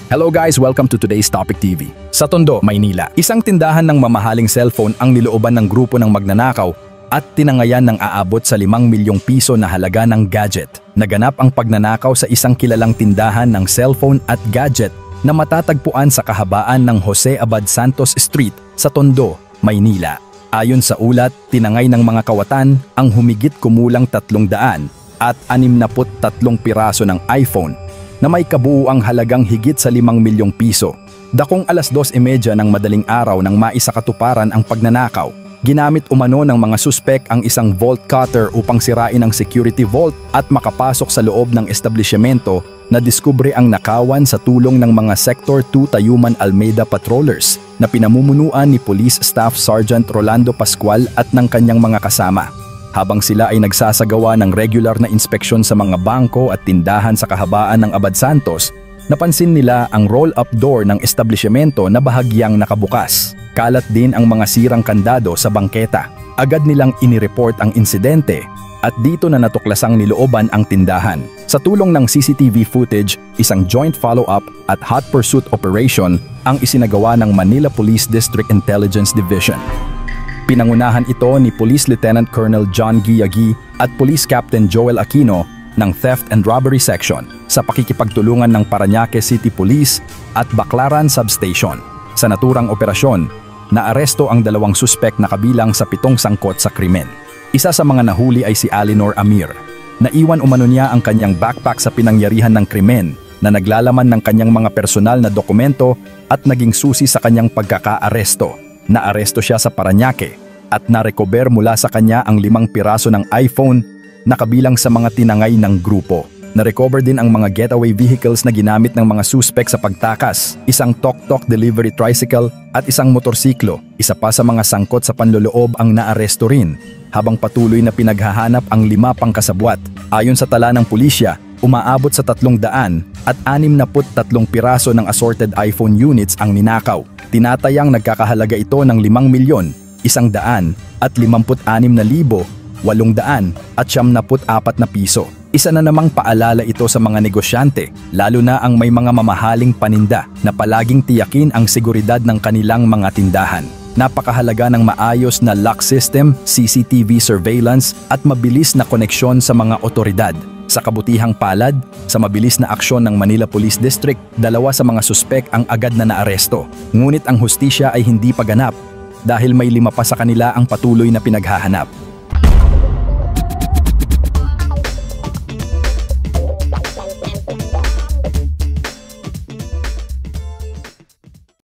Hello guys, welcome to today's Topic TV. Sa Tondo, Maynila, isang tindahan ng mamahaling cellphone ang nilooban ng grupo ng magnanakaw at tinangayan ng aabot sa 5 milyong piso na halaga ng gadget. Naganap ang pagnanakaw sa isang kilalang tindahan ng cellphone at gadget na matatagpuan sa kahabaan ng Jose Abad Santos Street sa Tondo, Maynila. Ayon sa ulat, tinangay ng mga kawatan ang humigit kumulang 300 at 63 piraso ng iPhone na may kabuuang halagang higit sa 5 milyong piso. Dakong 2:30 ng madaling araw nang maisakatuparan ang pagnanakaw, ginamit umano ng mga suspek ang isang vault cutter upang sirain ang security vault at makapasok sa loob ng establishmento na diskubre ang nakawan sa tulong ng mga Sector 2 Tayuman Almeida Patrollers na pinamumunuan ni Police Staff Sergeant Rolando Pascual at ng kanyang mga kasama. Habang sila ay nagsasagawa ng regular na inspeksyon sa mga bangko at tindahan sa kahabaan ng Abad Santos, napansin nila ang roll-up door ng establishmento na bahagyang nakabukas. Kalat din ang mga sirang kandado sa bangketa. Agad nilang inireport ang insidente at dito na natuklasang nilooban ang tindahan. Sa tulong ng CCTV footage, isang joint follow-up at hot pursuit operation ang isinagawa ng Manila Police District Intelligence Division. Pinangunahan ito ni Police Lieutenant Colonel John Guiagui at Police Captain Joel Aquino ng Theft and Robbery Section sa pakikipagtulungan ng Parañaque City Police at Baclaran Substation. Sa naturang operasyon, naaresto ang 2 suspek na kabilang sa 7 sangkot sa krimen. Isa sa mga nahuli ay si Alinor Amir. Naiwan umano niya ang kanyang backpack sa pinangyarihan ng krimen na naglalaman ng kanyang mga personal na dokumento at naging susi sa kanyang pagkakaaresto. Naaresto siya sa Parañaque at narecover mula sa kanya ang 5 piraso ng iPhone na kabilang sa mga tinangay ng grupo. Narecover din ang mga getaway vehicles na ginamit ng mga suspek sa pagtakas, isang tok-tok delivery tricycle at isang motorsiklo. Isa pa sa mga sangkot sa panloloob ang naaresto rin, habang patuloy na pinaghahanap ang 5 pang kasabwat. Ayon sa tala ng pulisya, umaabot sa 300 at 63 piraso ng assorted iPhone units ang ninakaw. Tinatayang nagkakahalaga ito ng 5,156,800 na piso. Isa na namang paalala ito sa mga negosyante, lalo na ang may mga mamahaling paninda na palaging tiyakin ang seguridad ng kanilang mga tindahan. Napakahalaga ng maayos na lock system, CCTV surveillance at mabilis na koneksyon sa mga otoridad. Sa kabutihang palad, sa mabilis na aksyon ng Manila Police District, 2 sa mga suspek ang agad na naaresto. Ngunit ang hustisya ay hindi pa ganap dahil may 5 pa sa kanila ang patuloy na pinaghahanap.